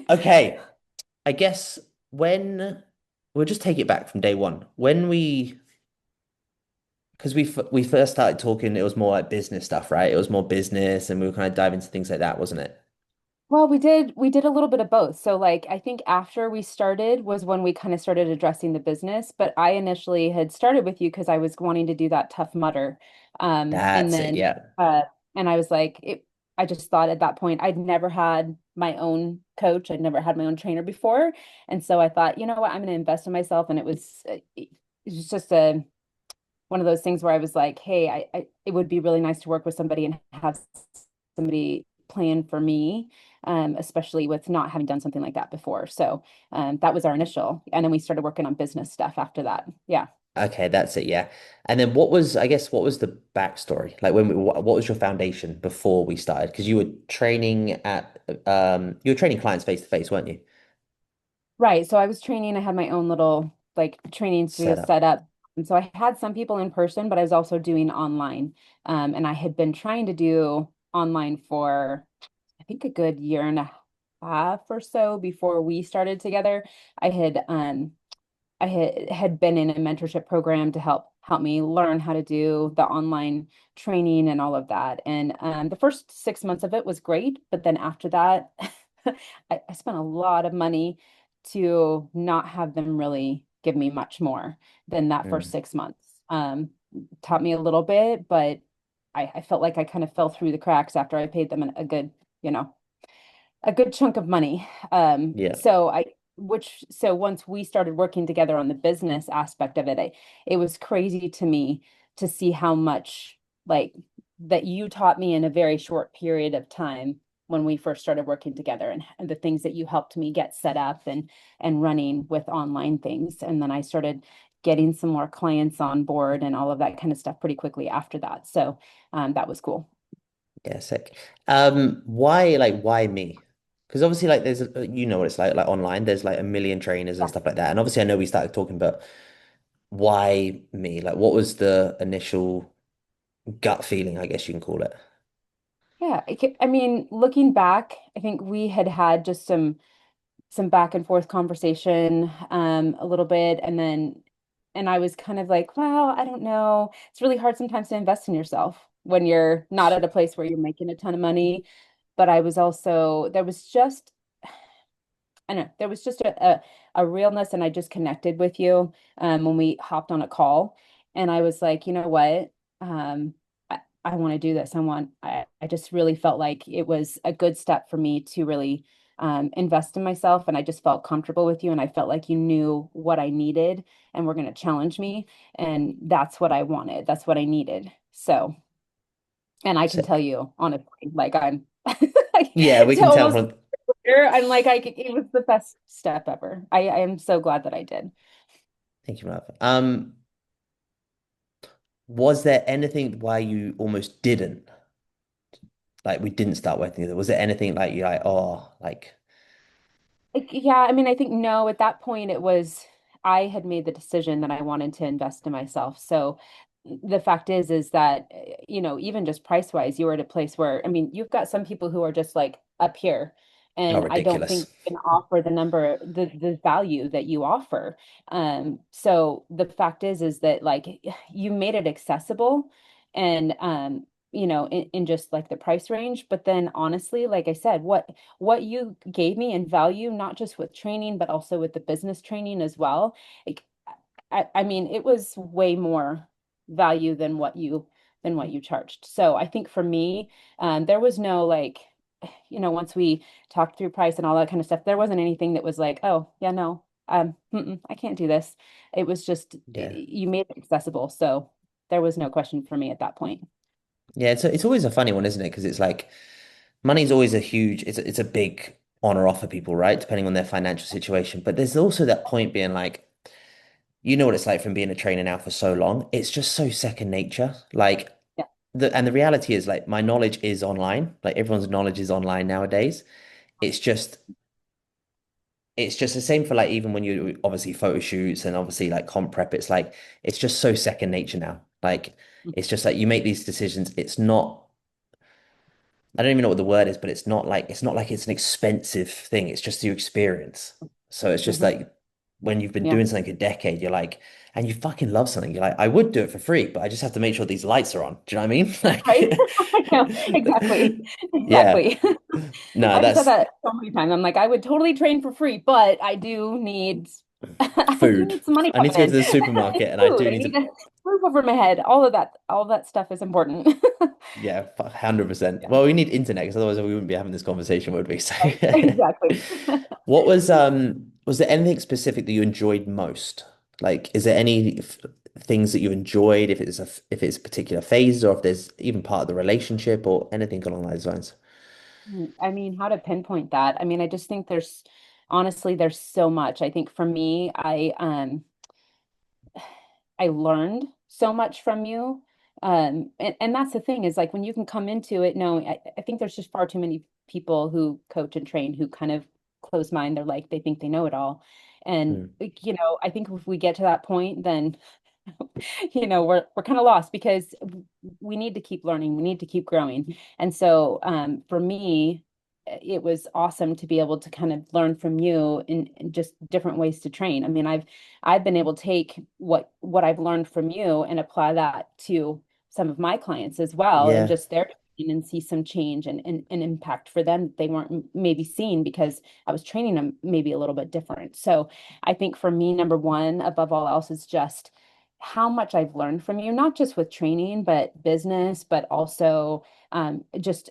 Okay, I guess when we'll just take it back from day one. Because we first started talking, it was more like business stuff, right? It was more business, and we were kind of dive into things like that, wasn't it? Well, we did a little bit of both. So like I think after we started was when we kind of started addressing the business, but I initially had started with you because I was wanting to do that Tough Mudder. And That's it. then Yeah. and I was like I just thought at that point I'd never had my own coach. I'd never had my own trainer before. And so I thought, you know what, I'm going to invest in myself. And it was just a one of those things where I was like, hey, it would be really nice to work with somebody and have somebody plan for me, especially with not having done something like that before. So that was our initial, and then we started working on business stuff after that. Yeah. Okay, that's it. Yeah. And then I guess, what was the backstory? Like what was your foundation before we started? Because you were training clients face to face, weren't you? Right. So I was training. I had my own little like training studio Set up. set up. And so I had some people in person, but I was also doing online. And I had been trying to do online for, I think, a good year and a half or so before we started together. I had I had been in a mentorship program to help me learn how to do the online training and all of that. And the first 6 months of it was great, but then after that, I spent a lot of money to not have them really give me much more than that first Mm, 6 months. Taught me a little bit, but I felt like I kind of fell through the cracks after I paid them a good, you know, a good chunk of money. yeah. So once we started working together on the business aspect of it, it was crazy to me to see how much like that you taught me in a very short period of time when we first started working together and the things that you helped me get set up and running with online things. And then I started getting some more clients on board and all of that kind of stuff pretty quickly after that. So that was cool. Yeah, sick. Why me? Because obviously, like, you know what it's like online, there's like a million trainers and Yeah. stuff like that. And obviously, I know we started talking, but why me? Like, what was the initial gut feeling, I guess you can call it? Yeah, I mean, looking back, I think we had had just some back and forth conversation a little bit, and I was kind of like, well, I don't know. It's really hard sometimes to invest in yourself when you're not at a place where you're making a ton of money. But I was also there was just I don't know, there was just a realness, and I just connected with you when we hopped on a call, and I was like, you know what? I want to do this. I just really felt like it was a good step for me to really invest in myself, and I just felt comfortable with you, and I felt like you knew what I needed and were going to challenge me, and that's what I wanted. That's what I needed. So, and I can tell Sick. you honestly, like I'm Yeah, we to can tell almost from. here, I'm like it was the best step ever. I am so glad that I did. Thank you, Rav. Was there anything why you almost didn't? Like, we didn't start working together. Was there anything like you like, oh, like, Like, yeah, I mean, I think no, at that point it was I had made the decision that I wanted to invest in myself. So the fact is that even just price wise, you were at a place where I mean, you've got some people who are just like up here, oh, and I don't ridiculous? think they can offer the value that you offer. So the fact is that like you made it accessible and in just like the price range, but then honestly, like I said, what you gave me in value, not just with training, but also with the business training as well. Like, I mean, it was way more value than what you charged. So I think for me, there was no like, once we talked through price and all that kind of stuff, there wasn't anything that was like, oh yeah, no, I can't do this. It was just Yeah. you made it accessible, so there was no question for me at that point. Yeah, it's always a funny one, isn't it? Because it's like money's always it's a big on or off for people, right? Depending on their financial situation. But there's also that point being like, you know what it's like from being a trainer now for so long. It's just so second nature. Like Yeah. the reality is like my knowledge is online. Like everyone's knowledge is online nowadays. It's just it's just the same for like even when you obviously photo shoots and obviously like comp prep, it's like it's just so second nature now. Like it's just like you make these decisions. It's not I don't even know what the word is, but it's not like it's an expensive thing. It's just your experience. So it's just Hmm. like when you've been Yeah. doing something a decade, you're like, and you fucking love something, you're like, I would do it for free, but I just have to make sure these lights are on. Do you know what I mean? Right. Like, I know. Exactly. yeah, Exactly. no, I've said that's that so many times. I'm like, I would totally train for free, but I do need I do food. need some money I need coming to go to in. the I need supermarket and I food. do I need need to, a roof over my head. All of that stuff is important. yeah, 100%. Yeah, Well, we need internet because otherwise we wouldn't be having this conversation, would we? So, right. Exactly. what was there anything specific that you enjoyed most? Like, is there any things that you enjoyed, if it's if it's particular phases or if there's even part of the relationship or anything along those lines? I mean, how to pinpoint that? I mean, I just think there's honestly there's so much. I think for me, I learned so much from you. And that's the thing is like when you can come into it knowing, I think there's just far too many people who coach and train who kind of close mind. They're like, they think they know it all. And, Mm. like, I think if we get to that point, then, we're kind of lost because we need to keep learning. We need to keep growing. And so, for me, it was awesome to be able to kind of learn from you in just different ways to train. I mean, I've been able to take what I've learned from you and apply that to some of my clients as well, and Yeah. just their training and see some change and impact for them that they weren't maybe seeing because I was training them maybe a little bit different. So I think for me, number one, above all else, is just how much I've learned from you, not just with training, but business, but also just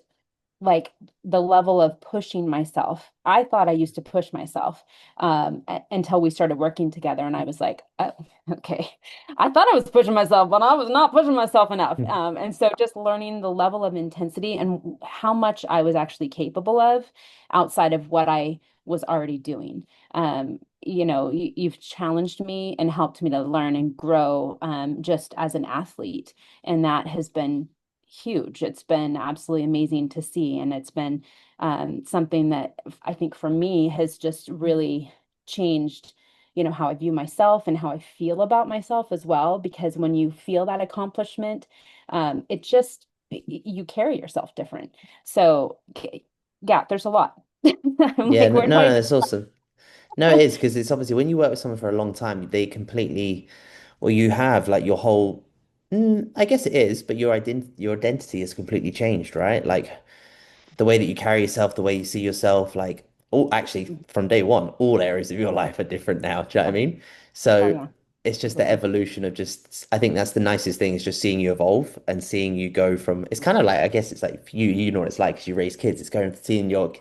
like the level of pushing myself. I thought I used to push myself until we started working together. And I was like, oh, okay. I thought I was pushing myself, but I was not pushing myself enough. Mm. And so just learning the level of intensity and how much I was actually capable of outside of what I was already doing. You've challenged me and helped me to learn and grow just as an athlete. And that has been huge. It's been absolutely amazing to see. And it's been something that I think for me has just really changed, how I view myself and how I feel about myself as well. Because when you feel that accomplishment, it just, you carry yourself different. So, yeah, there's a lot. I'm Yeah, like, no, where do no, I? that's awesome. No, it is because it's obviously when you work with someone for a long time, they completely, well, you have like your whole, I guess it is, but your identity has completely changed, right? Like the way that you carry yourself, the way you see yourself, like all actually from day one, all areas of your life are different now. Do you know what I Yeah. mean? Oh, So yeah, it's just the absolutely. evolution of just, I think that's the nicest thing is just seeing you evolve and seeing you go from, it's kind of like, I guess it's like for you know what it's like because you raise kids. It's going seeing your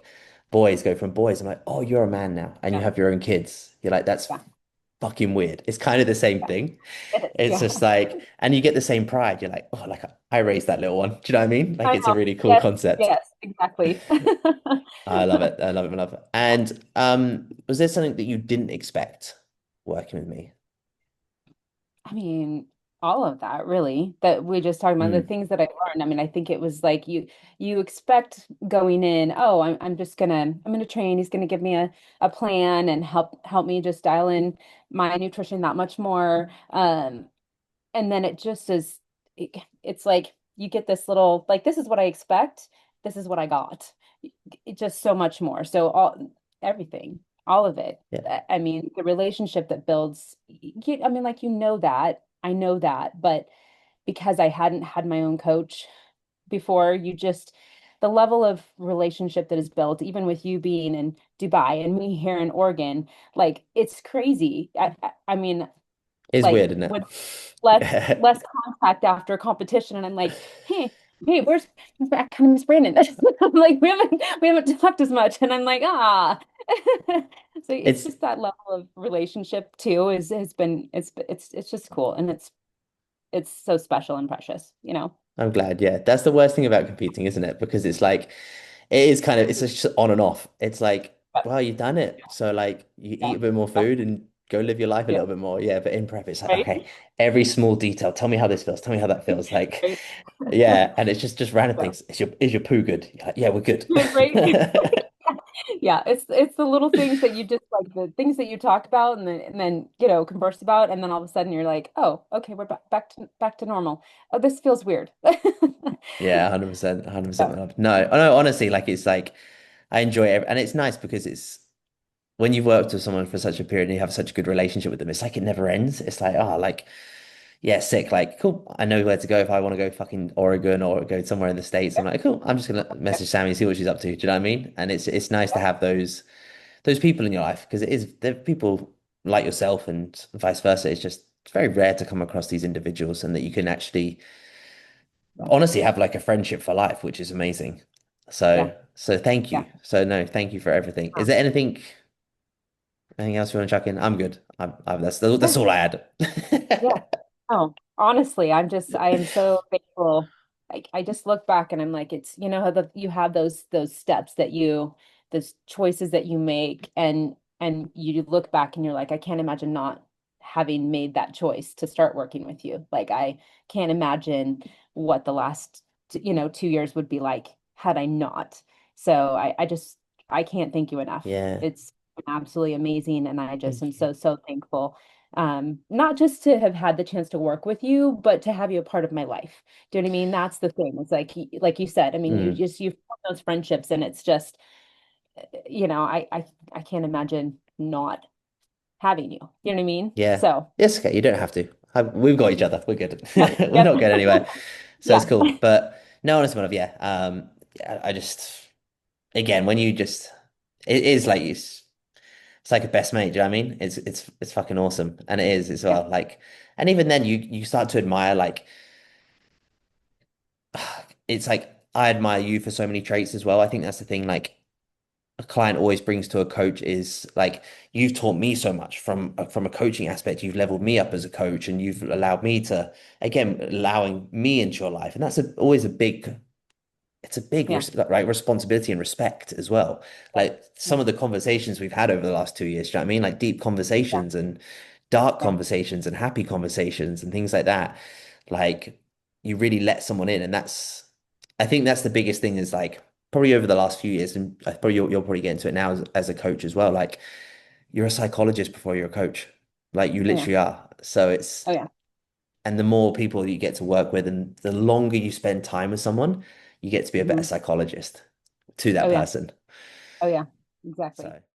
boys go from boys. I'm like, oh, you're a man now and you Yeah. have your own kids. You're like, that's Yeah. fucking weird. It's kind of the same Yeah. thing. It is. It's Yeah. just like, and you get the same pride. You're like, oh, like I raised that little one. Do you know what I mean? Like I it's a know. really cool Yes. concept. Yes. Exactly. I love it. I love it. I love it. And was there something that you didn't expect working with me? I mean, all of that really that we just talked about the Mm. things that I learned. I mean, I think it was like you expect going in, oh, I'm just I'm gonna train. He's gonna give me a plan and help me just dial in my nutrition that much more. And then it just is it's like you get this little like this is what I expect, this is what I got. It just so much more. So everything, all of it. Yeah. I mean, the relationship that builds, I mean, like that. I know that, but because I hadn't had my own coach before, the level of relationship that is built, even with you being in Dubai and me here in Oregon, like it's crazy. I mean, It's like weird, isn't it? when less Yeah. less contact after competition, and I'm like, hey, I kind of miss Brandon. I'm like, we haven't talked as much, and I'm like, ah. So it's It's just that level of relationship too is has been it's just cool, and it's so special and precious, you know. I'm glad, yeah. That's the worst thing about competing, isn't it? Because it's like it is kind of it's just on and off. It's like, But, well, you've done it. So like you yeah, eat a bit more food and go live your life a yeah, little bit more. Yeah, but in prep, it's like, right, okay, every small detail, tell me how this feels, tell me how that feels. Like, right, yeah, and it's just random yeah, things. Is your poo good? You're like, yeah, we're good. right. Yeah, it's the little things that you just like the things that you talk about and then converse about and then all of a sudden you're like, "Oh, okay, we're back to normal. Oh, this feels weird." Yeah, 100%, 100%. So, Man. No, no, honestly, like it's like I enjoy it, and it's nice because it's when you've worked with someone for such a period and you have such a good relationship with them, it's like it never ends. It's like, oh, like, yeah, sick. Like, cool. I know where to go if I want to go fucking Oregon or go somewhere in the States. I'm like, cool. I'm just gonna yep, message Sammy, see what she's up to. Do you know what I mean? And it's nice to yep, have those people in your life because it is they're people like yourself and vice versa. It's very rare to come across these individuals and that you can actually honestly have like a friendship for life, which is amazing. yeah, So thank yeah. you. So no, thank you for everything. Is there anything else you want to chuck in? I'm good. That's Yeah. all I had. Yeah. Oh, honestly, I am so thankful. Like I just look back and I'm like, it's, how you have those steps those choices that you make and you look back and you're like, I can't imagine not having made that choice to start working with you. Like I can't imagine what the last, 2 years would be like had I not. So I can't thank you enough. Yeah, It's absolutely amazing and I just thank am you. so thankful not just to have had the chance to work with you, but to have you a part of my life. Do you know what I mean? That's the thing. It's like you said, I mean, Mm, you form those friendships and it's just, I can't imagine not having you. You know what I mean? yeah. So, Yes, okay. You don't have to. We've got each other. We're good. yep, We're yep. not going anywhere. So it's Yeah, cool. But no, honestly, yeah. Yeah, I just again when you just it is like it's like a best mate. Do you know what I mean? It's fucking awesome, and it is as yeah, well. Like, and even then, you start to admire like it's like I admire you for so many traits as well. I think that's the thing. Like a client always brings to a coach is like you've taught me so much from a coaching aspect. You've leveled me up as a coach, and you've allowed me to again allowing me into your life, and that's always a big it's a big yeah, right responsibility and respect as well. yeah, Like some of the conversations we've had over the last 2 years, do you know what I mean? Like deep yeah, conversations and dark yeah, conversations and happy conversations and things like that. Like you really let someone in, and I think that's the biggest thing is like probably over the last few years, and probably you'll probably get into it now as a coach as well. Like you're a psychologist before you're a coach, like you oh yeah, literally are. So it's oh yeah, and the more people you get to work with and the longer you spend time with someone, you get to be a better hmm psychologist to that oh yeah, person. oh yeah, exactly. So